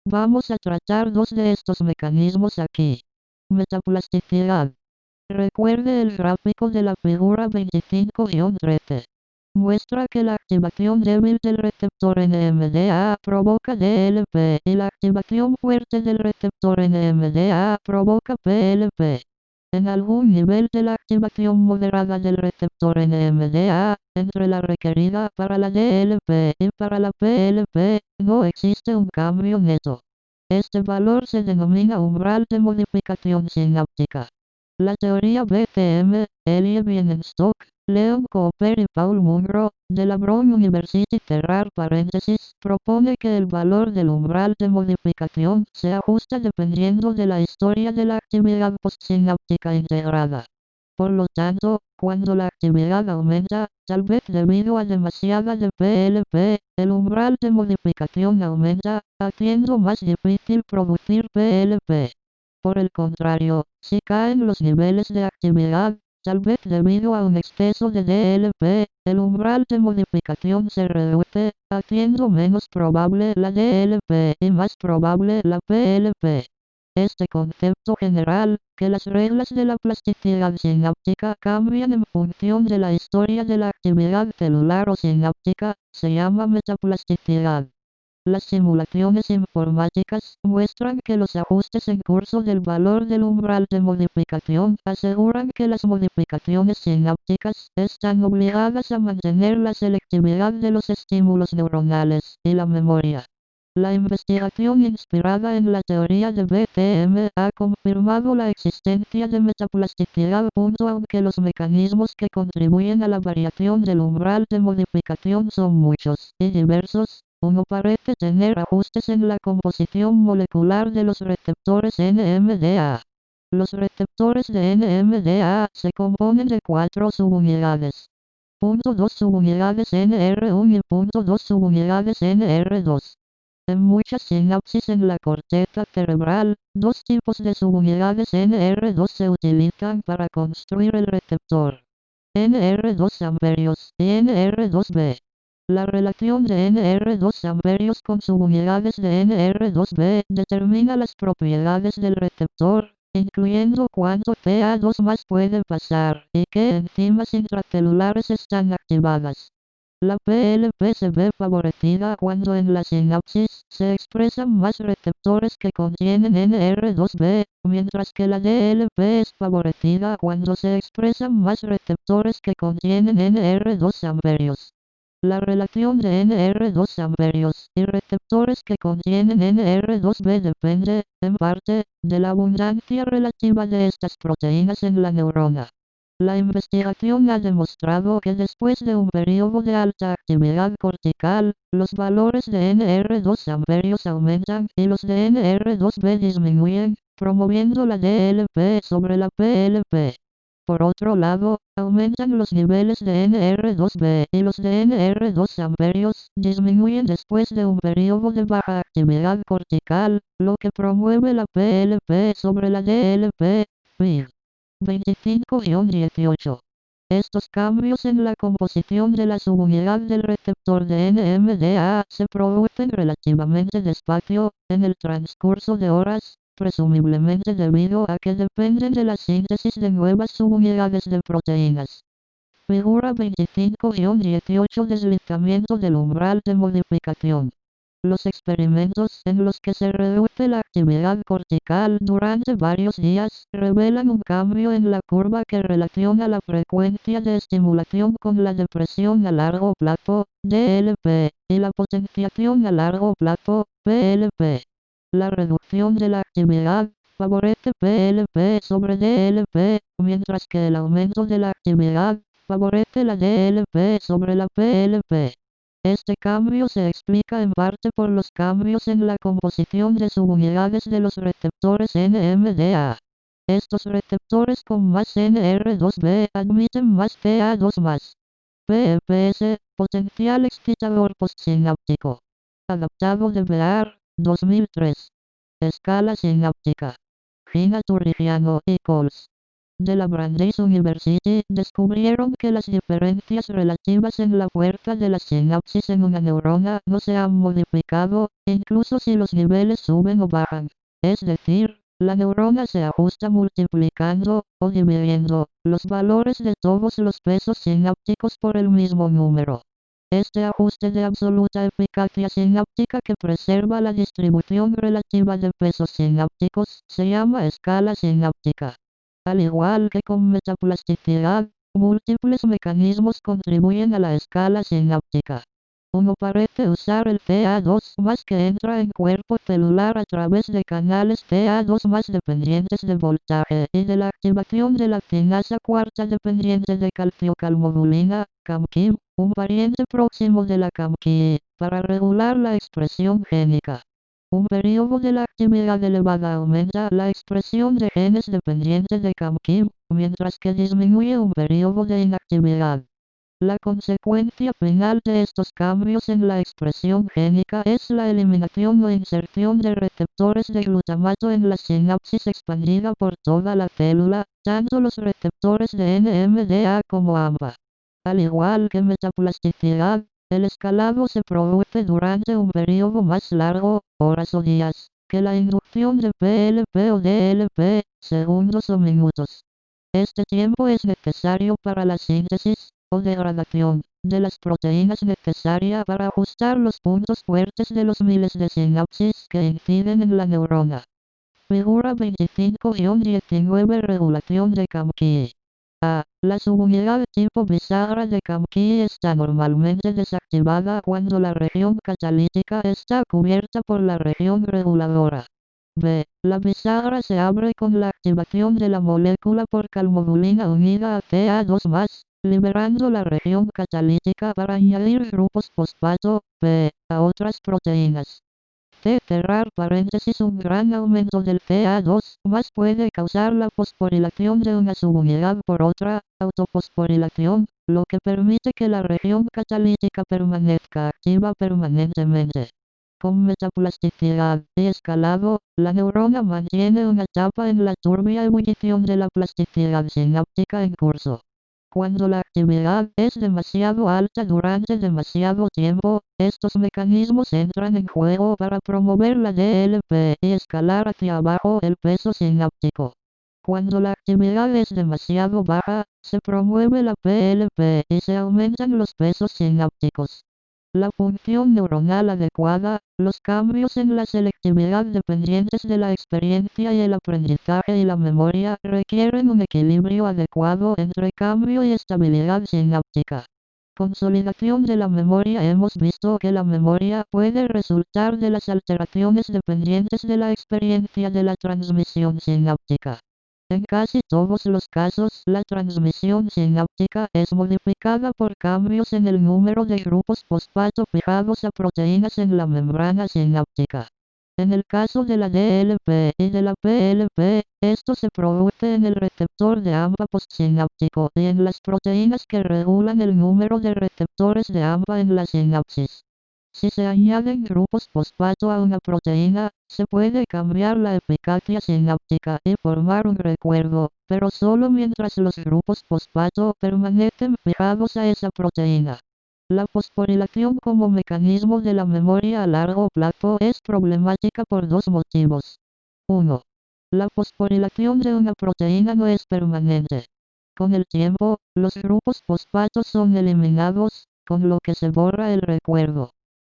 Vamos a tratar dos de estos mecanismos aquí. Metaplasticidad. Recuerde el gráfico de la figura 25-13. Muestra que la activación débil del receptor NMDA provoca DLP y la activación fuerte del receptor NMDA provoca PLP. En algún nivel de la activación moderada del receptor NMDA, entre la requerida para la DLP y para la PLP, no existe un cambio neto. Este valor se denomina umbral de modificación sináptica. La teoría BCM, Elie Bienenstock, Leon Cooper y Paul Munro, de la Brown University propone que el valor del umbral de modificación se ajusta dependiendo de la historia de la actividad postsináptica integrada. Por lo tanto, cuando la actividad aumenta, tal vez debido a demasiada de PLP, el umbral de modificación aumenta, haciendo más difícil producir PLP. Por el contrario, si caen los niveles de actividad, tal vez debido a un exceso de DLP, el umbral de modificación se reduce, haciendo menos probable la DLP y más probable la PLP. Este concepto general, que las reglas de la plasticidad sináptica cambian en función de la historia de la actividad celular o sináptica, se llama metaplasticidad. Las simulaciones informáticas muestran que los ajustes en curso del valor del umbral de modificación aseguran que las modificaciones sinápticas están obligadas a mantener la selectividad de los estímulos neuronales y la memoria. La investigación inspirada en la teoría de BCM ha confirmado la existencia de metaplasticidad. Aunque los mecanismos que contribuyen a la variación del umbral de modificación son muchos y diversos, uno parece tener ajustes en la composición molecular de los receptores NMDA. Los receptores de NMDA se componen de 4 subunidades. 2 subunidades NR1 y 2 subunidades NR2. En muchas sinapsis en la corteza cerebral, dos tipos de subunidades NR2 se utilizan para construir el receptor. NR2 amperios y NR2B. La relación de NR2 amperios con subunidades de NR2B determina las propiedades del receptor, incluyendo cuánto CA2 más puede pasar y qué enzimas intracelulares están activadas. La PLP se ve favorecida cuando en la sinapsis se expresan más receptores que contienen NR2B, mientras que la DLP es favorecida cuando se expresan más receptores que contienen NR2 amperios. La relación de NR2 amperios y receptores que contienen NR2B depende, en parte, de la abundancia relativa de estas proteínas en la neurona. La investigación ha demostrado que después de un periodo de alta actividad cortical, los valores de NR2 amperios aumentan y los de NR2B disminuyen, promoviendo la DLP sobre la PLP. Por otro lado, aumentan los niveles de NR2B y los de NR2 amperios disminuyen después de un periodo de baja actividad cortical, lo que promueve la PLP sobre la DLP. Fig. 25-18. Estos cambios en la composición de la subunidad del receptor de NMDA se producen relativamente despacio, en el transcurso de horas, presumiblemente debido a que dependen de la síntesis de nuevas subunidades de proteínas. Figura 25-18. Deslizamiento del umbral de modificación. Los experimentos en los que se reduce la actividad cortical durante varios días revelan un cambio en la curva que relaciona la frecuencia de estimulación con la depresión a largo plazo, DLP, y la potenciación a largo plazo, PLP. La reducción de la actividad, favorece PLP sobre DLP, mientras que el aumento de la actividad favorece la DLP sobre la PLP. Este cambio se explica en parte por los cambios en la composición de subunidades de los receptores NMDA. Estos receptores con más NR2B admiten más PA2+. PEPS, potencial excitador postsináptico. Adaptado de Bear, 2003. Escala sináptica. Gina Turrigiano y Coles, de la Brandeis University, descubrieron que las diferencias relativas en la fuerza de la sinapsis en una neurona no se han modificado, incluso si los niveles suben o bajan. Es decir, la neurona se ajusta multiplicando, o dividiendo, los valores de todos los pesos sinápticos por el mismo número. Este ajuste de absoluta eficacia sináptica que preserva la distribución relativa de pesos sinápticos se llama escala sináptica. Al igual que con metaplasticidad, múltiples mecanismos contribuyen a la escala sináptica. Uno parece usar el Ca2+ que entra en cuerpo celular a través de canales Ca2+ dependientes de voltaje y de la activación de la quinasa cuarta dependiente de calciocalmodulina, CAMKIM, un pariente próximo de la CAMKI, para regular la expresión génica. Un periodo de la actividad elevada aumenta la expresión de genes dependientes de CAMKIM, mientras que disminuye un periodo de inactividad. La consecuencia final de estos cambios en la expresión génica es la eliminación o inserción de receptores de glutamato en la sinapsis expandida por toda la célula, tanto los receptores de NMDA como AMPA. Al igual que metaplasticidad, el escalado se produce durante un periodo más largo, horas o días, que la inducción de PLP o DLP, segundos o minutos. Este tiempo es necesario para la síntesis, o degradación, de las proteínas necesaria para ajustar los puntos fuertes de los miles de sinapsis que inciden en la neurona. Figura 25-19 Regulación de CAMKI. A. La subunidad tipo bisagra de CAMKI está normalmente desactivada cuando la región catalítica está cubierta por la región reguladora. B. La bisagra se abre con la activación de la molécula por calmodulina unida a Ca2+, liberando la región catalítica para añadir grupos fosfato, P, a otras proteínas. C. Cerrar paréntesis. Un gran aumento del Ca2+ puede causar la fosforilación de una subunidad por otra, autofosforilación, lo que permite que la región catalítica permanezca activa permanentemente. Con metaplasticidad y escalado, la neurona mantiene una etapa en la turbia ebullición de la plasticidad sináptica en curso. Cuando la actividad es demasiado alta durante demasiado tiempo, estos mecanismos entran en juego para promover la DLP y escalar hacia abajo el peso sináptico. Cuando la actividad es demasiado baja, se promueve la PLP y se aumentan los pesos sinápticos. La función neuronal adecuada, los cambios en la selectividad dependientes de la experiencia y el aprendizaje y la memoria requieren un equilibrio adecuado entre cambio y estabilidad sináptica. Consolidación de la memoria. Hemos visto que la memoria puede resultar de las alteraciones dependientes de la experiencia de la transmisión sináptica. En casi todos los casos, la transmisión sináptica es modificada por cambios en el número de grupos fosfato fijados a proteínas en la membrana sináptica. En el caso de la DLP y de la PLP, esto se produce en el receptor de AMPA postsináptico y en las proteínas que regulan el número de receptores de AMPA en la sinapsis. Si se añaden grupos fosfato a una proteína, se puede cambiar la eficacia sináptica y formar un recuerdo, pero solo mientras los grupos fosfato permanecen fijados a esa proteína. La fosforilación como mecanismo de la memoria a largo plazo es problemática por dos motivos. 1. La fosforilación de una proteína no es permanente. Con el tiempo, los grupos fosfatos son eliminados, con lo que se borra el recuerdo.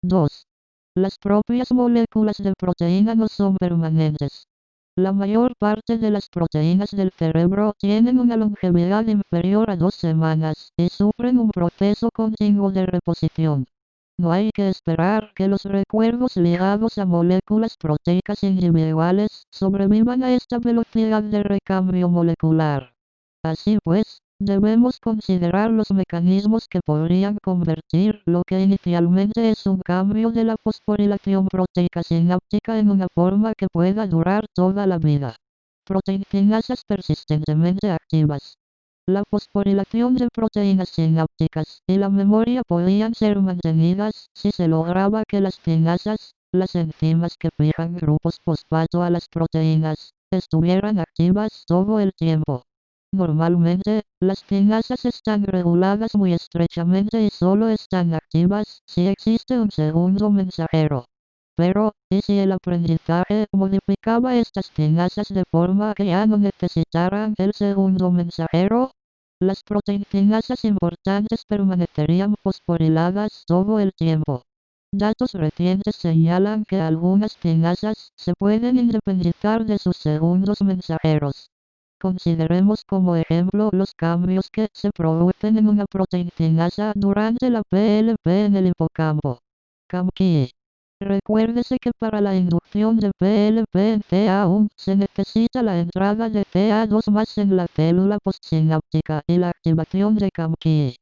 2. Las propias moléculas de proteína no son permanentes. La mayor parte de las proteínas del cerebro tienen una longevidad inferior a 2 semanas y sufren un proceso continuo de reposición. No hay que esperar que los recuerdos ligados a moléculas proteicas individuales sobrevivan a esta velocidad de recambio molecular. Así pues, debemos considerar los mecanismos que podrían convertir lo que inicialmente es un cambio de la fosforilación proteica sináptica en una forma que pueda durar toda la vida. Proteinkinasas persistentemente activas. La fosforilación de proteínas sinápticas y la memoria podían ser mantenidas si se lograba que las kinasas, las enzimas que fijan grupos fosfato a las proteínas, estuvieran activas todo el tiempo. Normalmente, las kinasas están reguladas muy estrechamente y solo están activas si existe un segundo mensajero. Pero, ¿y si el aprendizaje modificaba estas kinasas de forma que ya no necesitaran el segundo mensajero? Las proteinkinasas importantes permanecerían fosforiladas todo el tiempo. Datos recientes señalan que algunas kinasas se pueden independizar de sus segundos mensajeros. Consideremos como ejemplo los cambios que se producen en una proteinkinasa durante la PLP en el hipocampo. CAMKI. Recuérdese que para la inducción de PLP en CA1 se necesita la entrada de CA2+ en la célula postsináptica y la activación de CAMKI.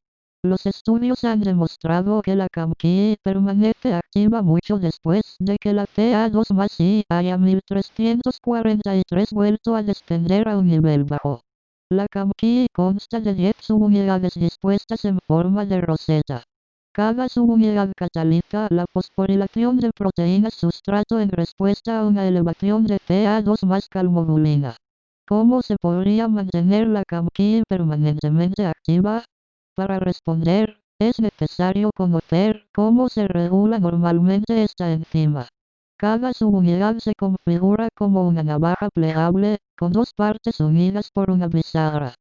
Los estudios han demostrado que la CAMKI permanece activa mucho después de que la CA2+I haya 1343 vuelto a descender a un nivel bajo. La CAMKI consta de 10 subunidades dispuestas en forma de roseta. Cada subunidad cataliza la fosforilación de proteínas sustrato en respuesta a una elevación de CA2+ calmodulina. ¿Cómo se podría mantener la CAMKI permanentemente activa? Para responder, es necesario conocer cómo se regula normalmente esta enzima. Cada subunidad se configura como una navaja plegable, con dos partes unidas por una bisagra.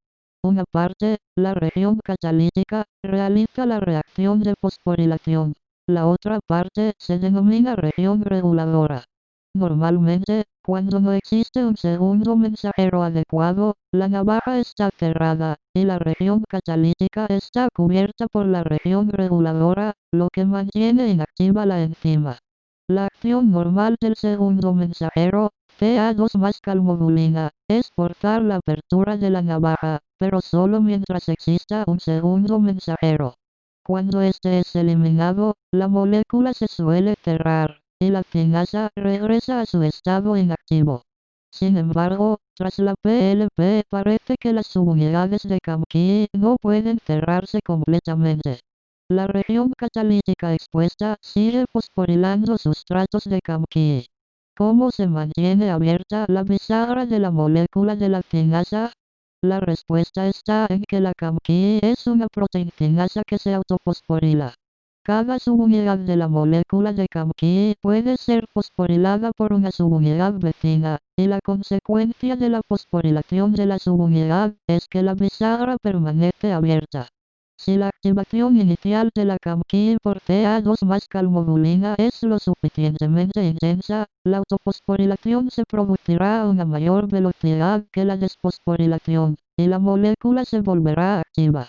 Una parte, la región catalítica, realiza la reacción de fosforilación. La otra parte se denomina región reguladora. Normalmente, cuando no existe un segundo mensajero adecuado, la navaja está cerrada, y la región catalítica está cubierta por la región reguladora, lo que mantiene inactiva la enzima. La acción normal del segundo mensajero, CA2+ calmodulina, es forzar la apertura de la navaja, pero solo mientras exista un segundo mensajero. Cuando este es eliminado, la molécula se suele cerrar, y la kinasa regresa a su estado inactivo. Sin embargo, tras la PLP parece que las subunidades de CAMKI no pueden cerrarse completamente. La región catalítica expuesta sigue fosforilando sustratos de CAMKI. ¿Cómo se mantiene abierta la bisagra de la molécula de la kinasa? La respuesta está en que la CAMKI es una proteinkinasa que se autofosforila. Cada subunidad de la molécula de CAMKI puede ser fosforilada por una subunidad vecina, y la consecuencia de la fosforilación de la subunidad es que la bisagra permanece abierta. Si la activación inicial de la CAMKI por CA2+ calmodulina es lo suficientemente intensa, la autofosforilación se producirá a una mayor velocidad que la desfosforilación, y la molécula se volverá activa.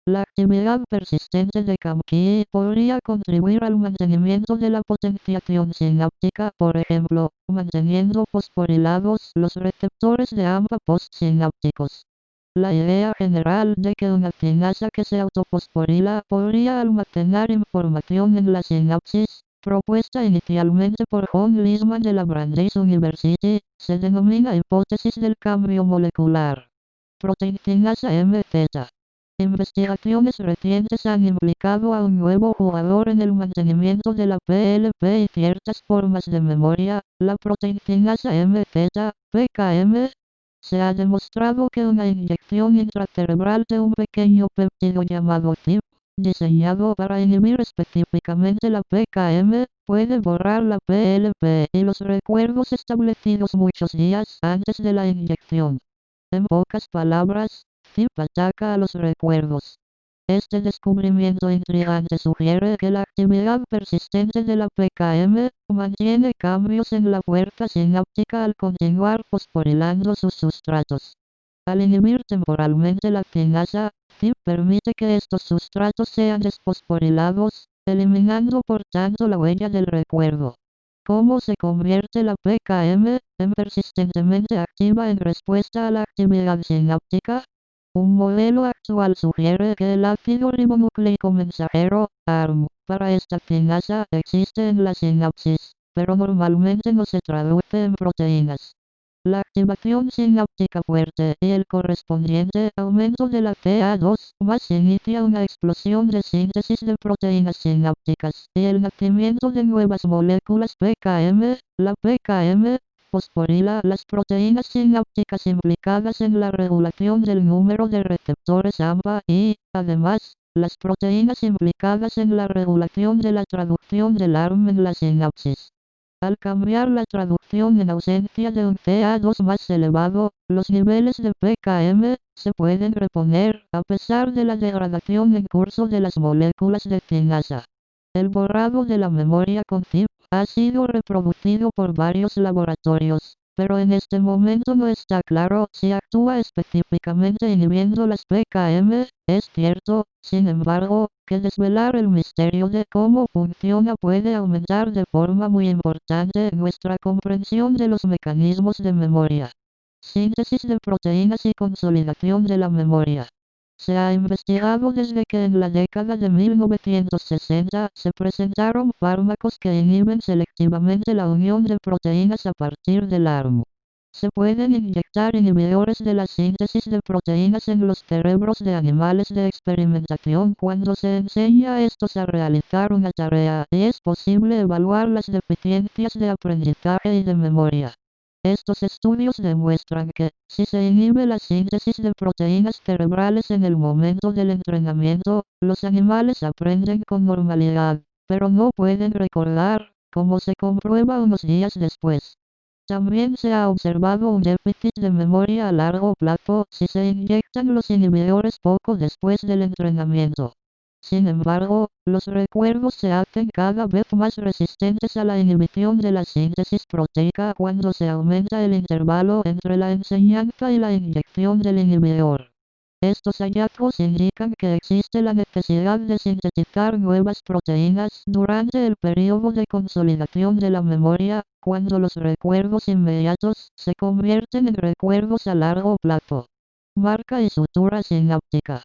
La actividad persistente de CAMKI podría contribuir al mantenimiento de la potenciación sináptica, por ejemplo, manteniendo fosforilados los receptores de AMPA postsinápticos. La idea general de que una kinasa que se autofosforila podría almacenar información en la sinapsis, propuesta inicialmente por John Leisman de la Brandeis University, se denomina hipótesis del cambio molecular. Proteinkinasa MZ. Investigaciones recientes han implicado a un nuevo jugador en el mantenimiento de la PLP y ciertas formas de memoria, la proteinkinasa MZ, PKM. Se ha demostrado que una inyección intracerebral de un pequeño péptido llamado CIP, diseñado para inhibir específicamente la PKM, puede borrar la PLP y los recuerdos establecidos muchos días antes de la inyección. En pocas palabras, CIP ataca a los recuerdos. Este descubrimiento intrigante sugiere que la actividad persistente de la PKM mantiene cambios en la fuerza sináptica al continuar fosforilando sus sustratos. Al inhibir temporalmente la kinasa, CIP permite que estos sustratos sean desfosforilados, eliminando por tanto la huella del recuerdo. ¿Cómo se convierte la PKM en persistentemente activa en respuesta a la actividad sináptica? Un modelo actual sugiere que el ácido ribonucleico mensajero, ARM, para esta quinasa existe en la sinapsis, pero normalmente no se traduce en proteínas. La activación sináptica fuerte y el correspondiente aumento de la CA2 más inicia una explosión de síntesis de proteínas sinápticas y el nacimiento de nuevas moléculas PKM. La PKM fosforila las proteínas sinápticas implicadas en la regulación del número de receptores AMPA y, además, las proteínas implicadas en la regulación de la traducción del ARM en la sinapsis. Al cambiar la traducción en ausencia de un CA2 más elevado, los niveles de PKM se pueden reponer a pesar de la degradación en curso de las moléculas de quinasa. El borrado de la memoria con ZIP ha sido reproducido por varios laboratorios, pero en este momento no está claro si actúa específicamente inhibiendo las PKM. Es cierto, sin embargo, que desvelar el misterio de cómo funciona puede aumentar de forma muy importante nuestra comprensión de los mecanismos de memoria, síntesis de proteínas y consolidación de la memoria. Se ha investigado desde que en la década de 1960 se presentaron fármacos que inhiben selectivamente la unión de proteínas a partir del ARM. Se pueden inyectar inhibidores de la síntesis de proteínas en los cerebros de animales de experimentación cuando se enseña a estos a realizar una tarea y es posible evaluar las deficiencias de aprendizaje y de memoria. Estos estudios demuestran que, si se inhibe la síntesis de proteínas cerebrales en el momento del entrenamiento, los animales aprenden con normalidad, pero no pueden recordar, como se comprueba unos días después. También se ha observado un déficit de memoria a largo plazo si se inyectan los inhibidores poco después del entrenamiento. Sin embargo, los recuerdos se hacen cada vez más resistentes a la inhibición de la síntesis proteica cuando se aumenta el intervalo entre la enseñanza y la inyección del inhibidor. Estos hallazgos indican que existe la necesidad de sintetizar nuevas proteínas durante el periodo de consolidación de la memoria, cuando los recuerdos inmediatos se convierten en recuerdos a largo plazo. Marca y sutura sináptica.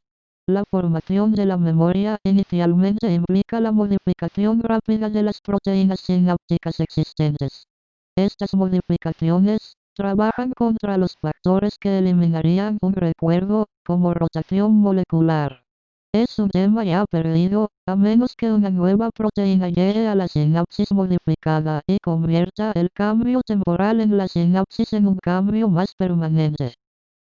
La formación de la memoria inicialmente implica la modificación rápida de las proteínas sinápticas existentes. Estas modificaciones trabajan contra los factores que eliminarían un recuerdo, como rotación molecular. Es un tema ya perdido, a menos que una nueva proteína llegue a la sinapsis modificada y convierta el cambio temporal en la sinapsis en un cambio más permanente.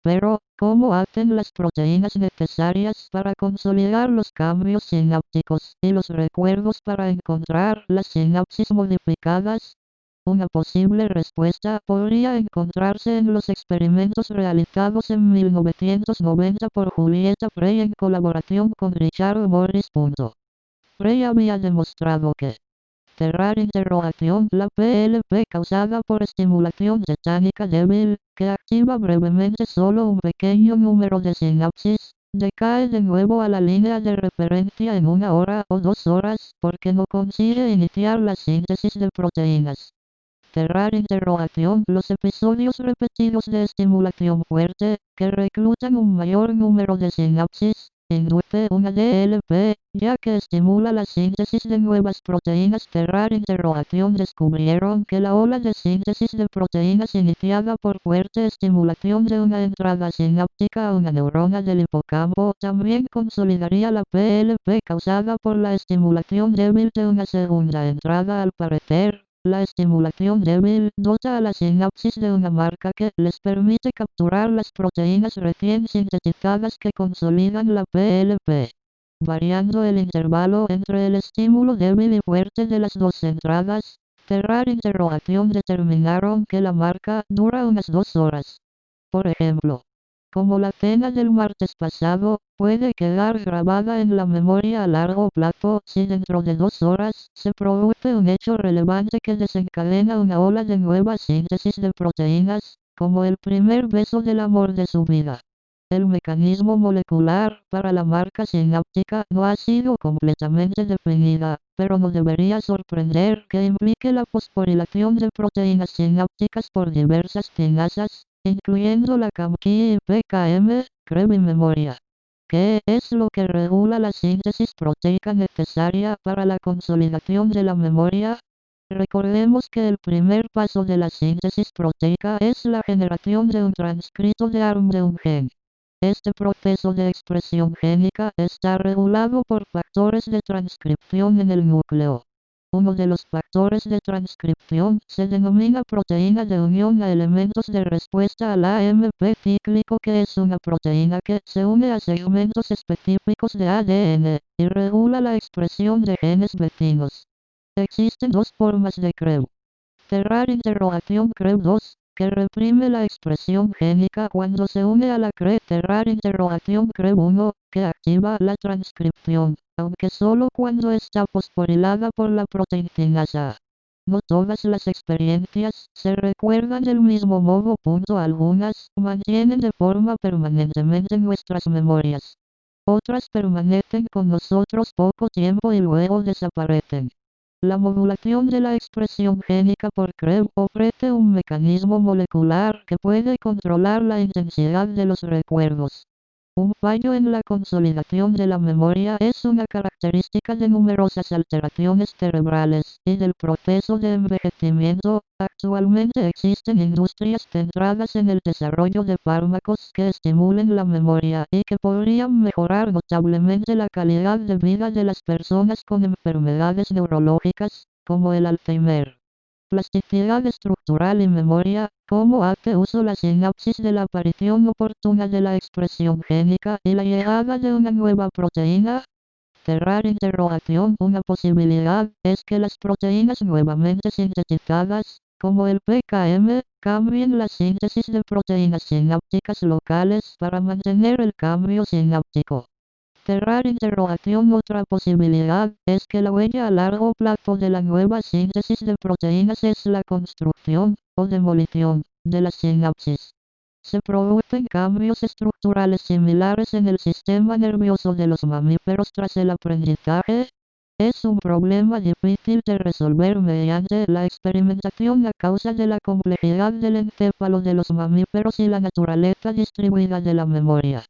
Pero, ¿cómo hacen las proteínas necesarias para consolidar los cambios sinápticos y los recuerdos para encontrar las sinapsis modificadas? Una posible respuesta podría encontrarse en los experimentos realizados en 1990 por Julieta Frey en colaboración con Richard Morris. Frey había demostrado que cerrar interrogación la PLP causada por estimulación tetánica débil, que activa brevemente solo un pequeño número de sinapsis, decae de nuevo a la línea de referencia en 1 hora o 2 horas porque no consigue iniciar la síntesis de proteínas. Cerrar interrogación. Los episodios repetidos de estimulación fuerte, que reclutan un mayor número de sinapsis, induce una DLP, ya que estimula la síntesis de nuevas proteínas. Cerrar interrogación. Descubrieron que la ola de síntesis de proteínas iniciada por fuerte estimulación de una entrada sináptica a una neurona del hipocampo también consolidaría la PLP causada por la estimulación débil de una segunda entrada. Al parecer, la estimulación débil dota a la sinapsis de una marca que les permite capturar las proteínas recién sintetizadas que consolidan la PLP. Variando el intervalo entre el estímulo débil y fuerte de las dos entradas, cerrar interrogación determinaron que la marca dura unas 2 horas. Por ejemplo, como la cena del martes pasado, puede quedar grabada en la memoria a largo plazo si dentro de 2 horas se produce un hecho relevante que desencadena una ola de nueva síntesis de proteínas, como el primer beso del amor de su vida. El mecanismo molecular para la marca sináptica no ha sido completamente definida, pero no debería sorprender que implique la fosforilación de proteínas sinápticas por diversas kinasas, incluyendo la CAMKI y PKM, CREB y memoria, que es lo que regula la síntesis proteica necesaria para la consolidación de la memoria. Recordemos que el primer paso de la síntesis proteica es la generación de un transcrito de ARN de un gen. Este proceso de expresión génica está regulado por factores de transcripción en el núcleo. Uno de los factores de transcripción se denomina proteína de unión a elementos de respuesta al AMP cíclico, que es una proteína que se une a segmentos específicos de ADN y regula la expresión de genes vecinos. Existen dos formas de CREB. Cerrar interrogación CREB2, que reprime la expresión génica cuando se une a la CRE. Cerrar interrogación CREB1, que activa la transcripción, aunque solo cuando está fosforilada por la proteincinasa. No todas las experiencias se recuerdan del mismo modo. Algunas mantienen de forma permanentemente nuestras memorias. Otras permanecen con nosotros poco tiempo y luego desaparecen. La modulación de la expresión génica por CREB ofrece un mecanismo molecular que puede controlar la intensidad de los recuerdos. Un fallo en la consolidación de la memoria es una característica de numerosas alteraciones cerebrales y del proceso de envejecimiento. Actualmente existen industrias centradas en el desarrollo de fármacos que estimulen la memoria y que podrían mejorar notablemente la calidad de vida de las personas con enfermedades neurológicas, como el Alzheimer. Plasticidad estructural y memoria. ¿Cómo hace uso la sinapsis de la aparición oportuna de la expresión génica y la llegada de una nueva proteína? Cerrar interrogación. Una posibilidad es que las proteínas nuevamente sintetizadas, como el PKM, cambien la síntesis de proteínas sinápticas locales para mantener el cambio sináptico. Cerrar interrogación. Otra posibilidad es que la huella a largo plazo de la nueva síntesis de proteínas es la construcción, o demolición, de la sinapsis. Se producen cambios estructurales similares en el sistema nervioso de los mamíferos tras el aprendizaje. Es un problema difícil de resolver mediante la experimentación a causa de la complejidad del encéfalo de los mamíferos y la naturaleza distribuida de la memoria.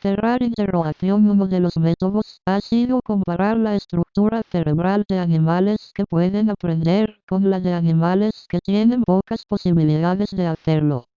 Cerrar interrogación. Uno de los métodos ha sido comparar la estructura cerebral de animales que pueden aprender con la de animales que tienen pocas posibilidades de hacerlo.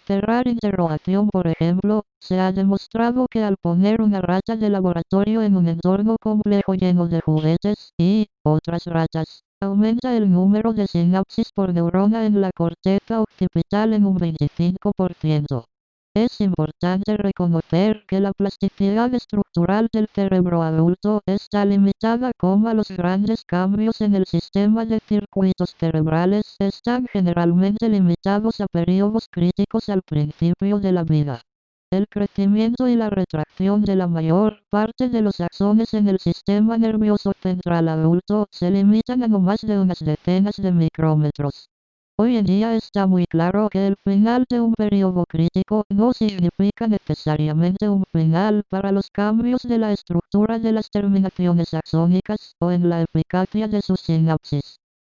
Cerrar interrogación. Por ejemplo, se ha demostrado que al poner una rata de laboratorio en un entorno complejo lleno de juguetes y otras ratas, aumenta el número de sinapsis por neurona en la corteza occipital en un 25%. Es importante reconocer que la plasticidad estructural del cerebro adulto está limitada, como los grandes cambios en el sistema de circuitos cerebrales están generalmente limitados a periodos críticos al principio de la vida. El crecimiento y la retracción de la mayor parte de los axones en el sistema nervioso central adulto se limitan a no más de unas decenas de micrómetros. Hoy en día está muy claro que el final de un periodo crítico no significa necesariamente un final para los cambios de la estructura de las terminaciones axónicas o en la eficacia de sus sinapsis.